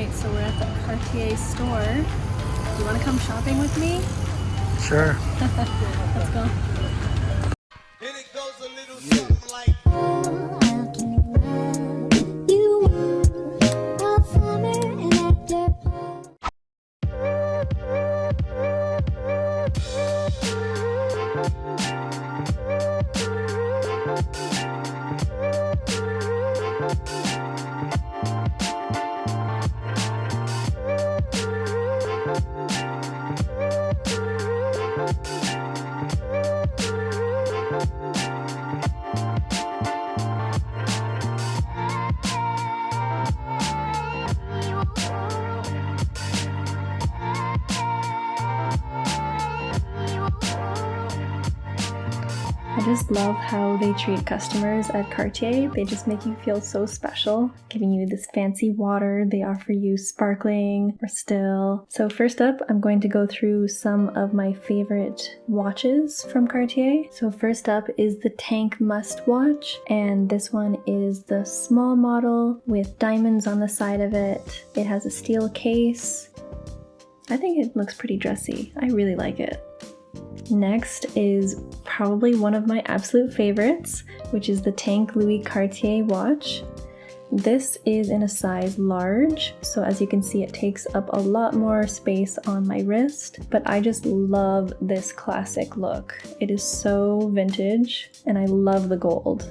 Alright, so we're at the Cartier store. You want to come shopping with me? Sure. Let's go. And it goes a little something like I just love how they treat customers at Cartier. They just make you feel so special, giving you this fancy water. They offer you sparkling or still. So first up, I'm going to go through some of my favorite watches from Cartier. So first up is the Tank Must watch, and this one is the small model with diamonds on the side of it. It has a steel case. I think it looks pretty dressy. I really like it. Next is probably one of my absolute favorites, which is the Tank Louis Cartier watch. This is in a size large, so as you can see it takes up a lot more space on my wrist, but I just love this classic look. It is so vintage, and I love the gold.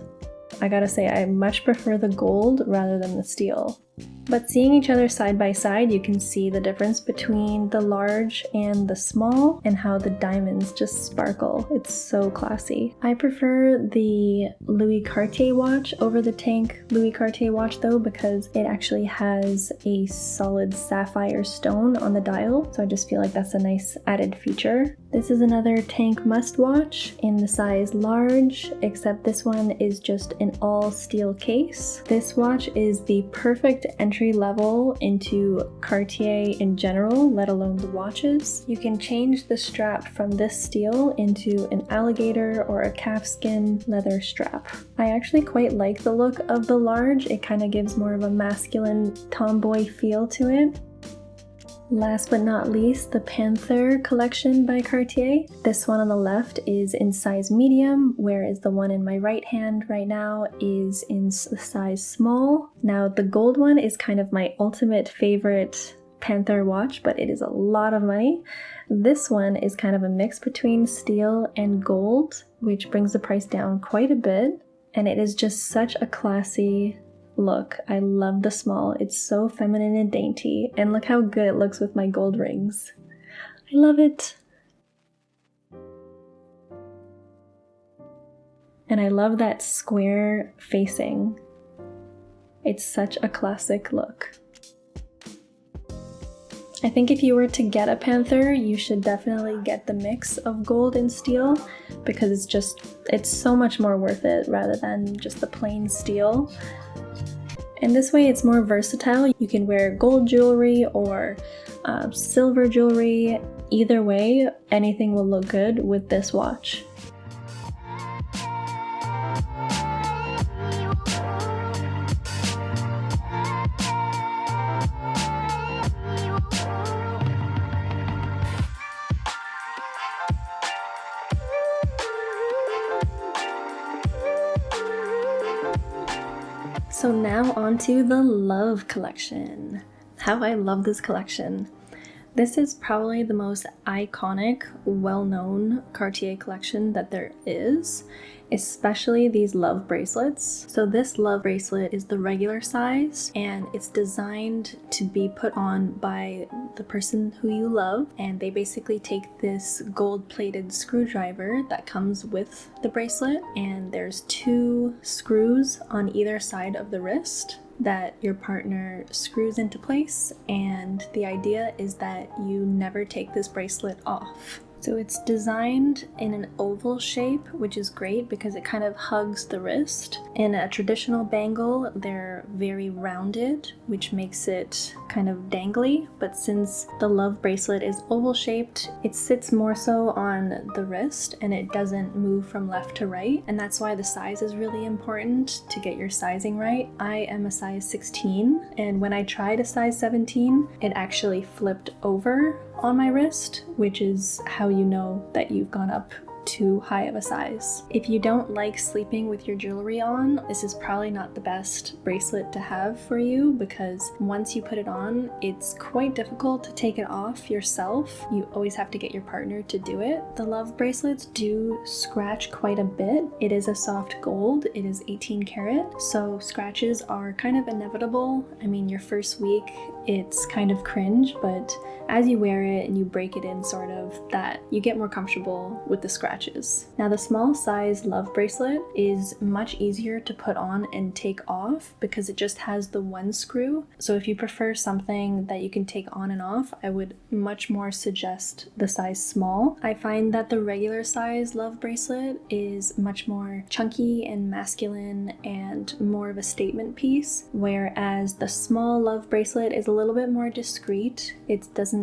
I gotta say, I much prefer the gold rather than the steel. But seeing each other side by side, you can see the difference between the large and the small and how the diamonds just sparkle. It's so classy. I prefer the Louis Cartier watch over the Tank Louis Cartier watch though, because it actually has a solid sapphire stone on the dial, so I just feel like that's a nice added feature. This is another Tank Must watch in the size large, except this one is just an all steel case. This watch is the perfect entry level into Cartier in general, let alone the watches. You can change the strap from this steel into an alligator or a calfskin leather strap. I actually quite like the look of the large. It kind of gives more of a masculine tomboy feel to it. Last but not least, the Panther collection by Cartier. This one on the left is in size medium, whereas the one in my right hand right now is in size small. Now the gold one is kind of my ultimate favorite Panther watch, but it is a lot of money. This one is kind of a mix between steel and gold, which brings the price down quite a bit, and it is just such a classy look. I love the small. It's so feminine and dainty, and look how good it looks with my gold rings. I love it. And I love that square facing. It's such a classic look. I think if you were to get a Panther, you should definitely get the mix of gold and steel, because it's so much more worth it rather than just the plain steel. And this way it's more versatile. You can wear gold jewelry or silver jewelry. Either way, anything will look good with this watch. So now onto the Love collection. How I love this collection. This is probably the most iconic, well-known Cartier collection that there is, especially these love bracelets. So this love bracelet is the regular size, and it's designed to be put on by the person who you love, and they basically take this gold-plated screwdriver that comes with the bracelet, and there's 2 screws on either side of the wrist that your partner screws into place, and the idea is that you never take this bracelet off. So it's designed in an oval shape, which is great because it kind of hugs the wrist. In a traditional bangle, they're very rounded, which makes it kind of dangly. But since the love bracelet is oval shaped, it sits more so on the wrist and it doesn't move from left to right. And that's why the size is really important to get your sizing right. I am a size 16, and when I tried a size 17, it actually flipped over on my wrist, which is how you know that you've gone up too high of a size. If you don't like sleeping with your jewelry on, this is probably not the best bracelet to have for you, because once you put it on, it's quite difficult to take it off yourself. You always have to get your partner to do it. The love bracelets do scratch quite a bit. It is a soft gold, it is 18 karat, so scratches are kind of inevitable. I mean, your first week, it's kind of cringe, but as you wear it and you break it in sort of, that you get more comfortable with the scratches. Now the small size love bracelet is much easier to put on and take off because it just has the one screw. So if you prefer something that you can take on and off, I would much more suggest the size small. I find that the regular size love bracelet is much more chunky and masculine and more of a statement piece, whereas the small love bracelet is a little bit more discreet. It doesn't,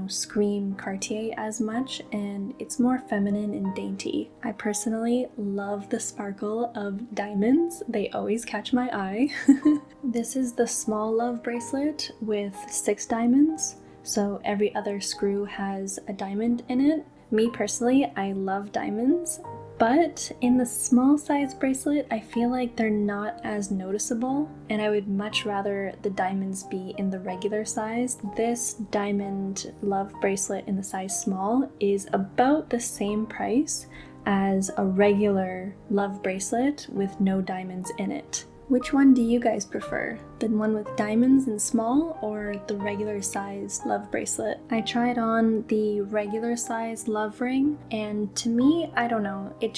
scream Cartier as much, and it's more feminine and dainty. I personally love the sparkle of diamonds. They always catch my eye. This is the small love bracelet with 6 diamonds, so every other screw has a diamond in it. Me personally, I love diamonds, but in the small size bracelet, I feel like they're not as noticeable, and I would much rather the diamonds be in the regular size. This diamond love bracelet in the size small is about the same price as a regular love bracelet with no diamonds in it. Which one do you guys prefer? The one with diamonds in small or the regular size love bracelet? I tried on the regular size love ring, and to me, I don't know, it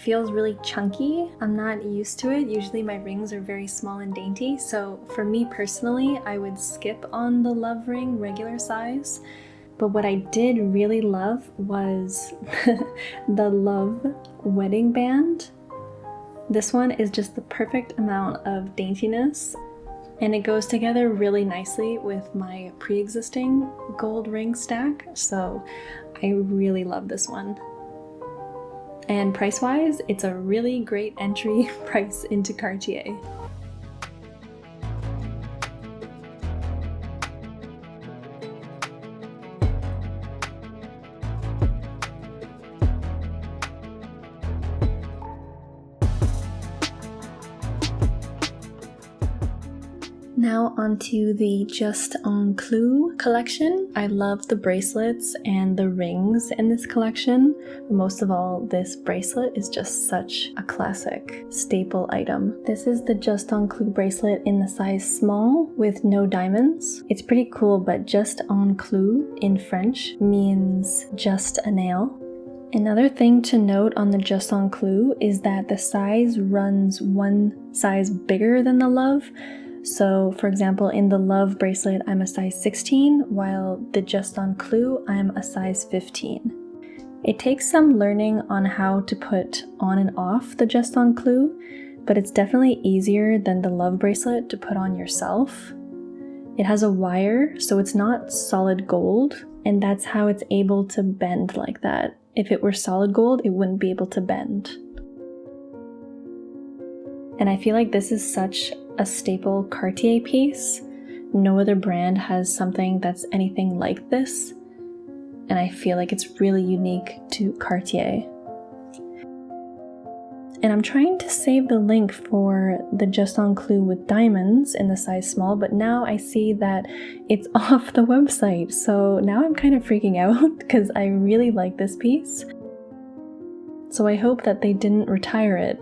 feels really chunky. I'm not used to it. Usually my rings are very small and dainty, so for me personally, I would skip on the love ring regular size. But what I did really love was the love wedding band. This one is just the perfect amount of daintiness, and it goes together really nicely with my pre-existing gold ring stack, so I really love this one. And price-wise, it's a really great entry price into Cartier. Now onto the Juste Clou collection. I love the bracelets and the rings in this collection. Most of all, this bracelet is just such a classic staple item. This is the Juste Clou bracelet in the size small with no diamonds. It's pretty cool, but Juste Clou in French means just a nail. Another thing to note on the Juste Clou is that the size runs one size bigger than the love. So, for example, in the love bracelet, I'm a size 16, while the Juste Clou, I'm a size 15. It takes some learning on how to put on and off the Juste Clou, but it's definitely easier than the love bracelet to put on yourself. It has a wire, so it's not solid gold, and that's how it's able to bend like that. If it were solid gold, it wouldn't be able to bend. And I feel like this is such a staple Cartier piece. No other brand has something that's anything like this, and I feel like it's really unique to Cartier. And I'm trying to save the link for the Juste Clou with diamonds in the size small, but now I see that it's off the website, so now I'm kind of freaking out because I really like this piece. So I hope that they didn't retire it.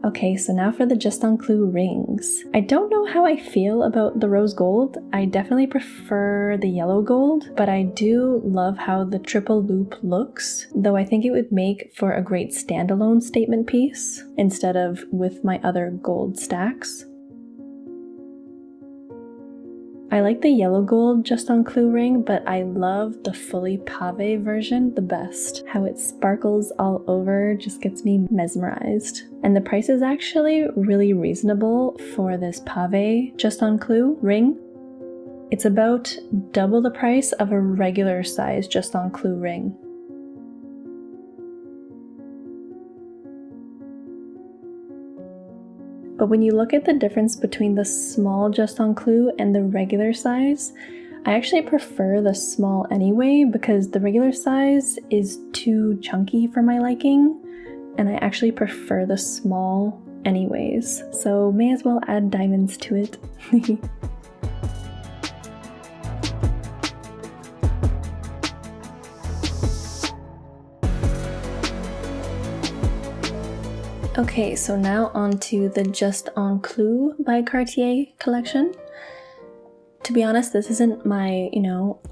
Okay, so now for the Juste Clou rings. I don't know how I feel about the rose gold. I definitely prefer the yellow gold, but I do love how the triple loop looks, though I think it would make for a great standalone statement piece instead of with my other gold stacks. I like the yellow gold Juste on Clou ring, but I love the fully pave version the best. How it sparkles all over just gets me mesmerized. And the price is actually really reasonable for this pave Juste on Clou ring. It's about double the price of a regular size Juste on Clou ring. But when you look at the difference between the small Juste on Clou and the regular size, I actually prefer the small anyway because the regular size is too chunky for my liking, and I actually prefer the small anyways, so may as well add diamonds to it. Okay, so now on to the Juste on Clou by Cartier collection. To be honest, this isn't my,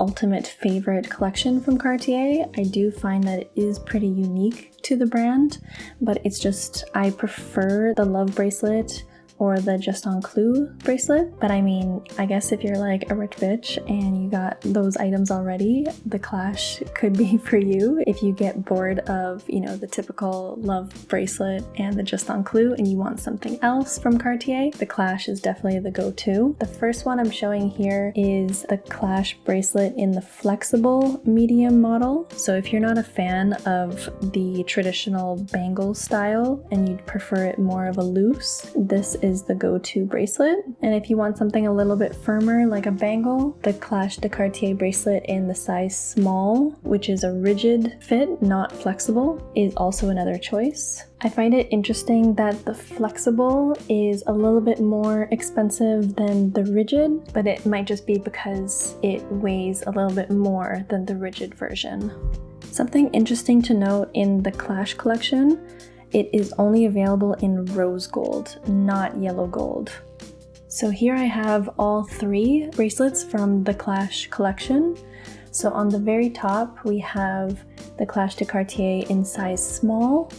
ultimate favorite collection from Cartier. I do find that it is pretty unique to the brand, but it's just, I prefer the Love bracelet or the Juste on Clou bracelet. But I mean, I guess if you're like a rich bitch and you got those items already, the Clash could be for you. If you get bored of, the typical Love bracelet and the Juste on Clou and you want something else from Cartier, the Clash is definitely the go-to. The first one I'm showing here is the Clash bracelet in the flexible medium model. So if you're not a fan of the traditional bangle style and you'd prefer it more of a loose, this is the go-to bracelet. And if you want something a little bit firmer like a bangle, the Clash de Cartier bracelet in the size small, which is a rigid fit, not flexible, is also another choice. I find it interesting that the flexible is a little bit more expensive than the rigid, but it might just be because it weighs a little bit more than the rigid version. Something interesting to note in the Clash collection, it is only available in rose gold, not yellow gold. So here I have all three bracelets from the Clash collection. So on the very top, we have the Clash de Cartier in size small.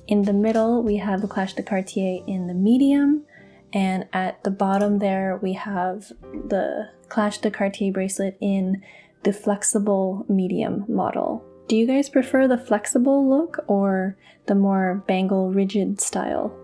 In the middle, we have the Clash de Cartier in the medium. And at the bottom there, we have the Clash de Cartier bracelet in the flexible medium model. Do you guys prefer the flexible look or the more bangle rigid style?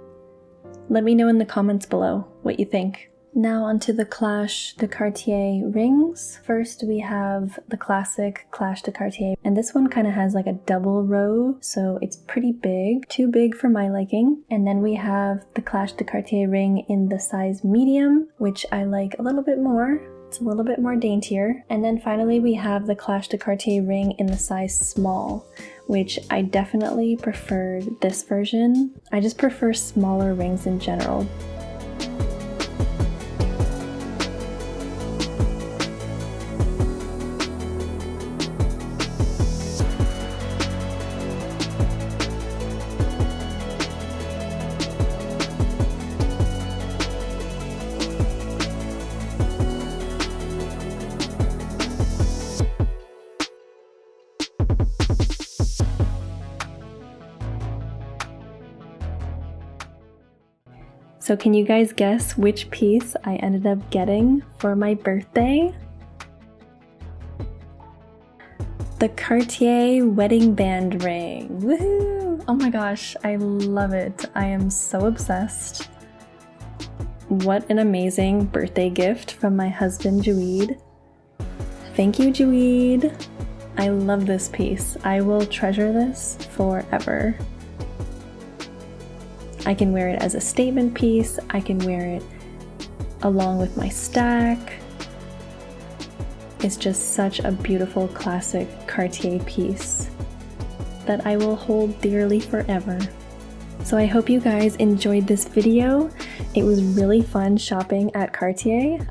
Let me know in the comments below what you think. Now onto the Clash de Cartier rings. First we have the classic Clash de Cartier, and this one kind of has like a double row, so it's pretty big, too big for my liking. And then we have the Clash de Cartier ring in the size medium, which I like a little bit more. It's a little bit more daintier. And then finally we have the Clash de Cartier ring in the size small, which I definitely preferred this version. I just prefer smaller rings in general. So can you guys guess which piece I ended up getting for my birthday? The Cartier wedding band ring. Woohoo! Oh my gosh, I love it. I am so obsessed. What an amazing birthday gift from my husband, Juste. Thank you, Juste. I love this piece. I will treasure this forever. I can wear it as a statement piece. I can wear it along with my stack. It's just such a beautiful classic Cartier piece that I will hold dearly forever. So I hope you guys enjoyed this video. It was really fun shopping at Cartier.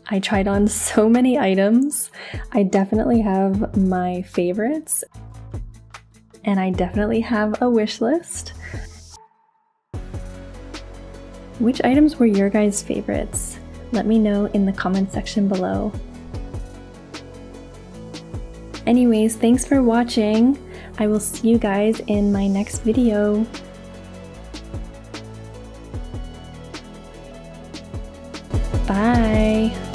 I tried on so many items. I definitely have my favorites, and I definitely have a wish list. Which items were your guys' favorites? Let me know in the comment section below. Anyways, thanks for watching. I will see you guys in my next video. Bye!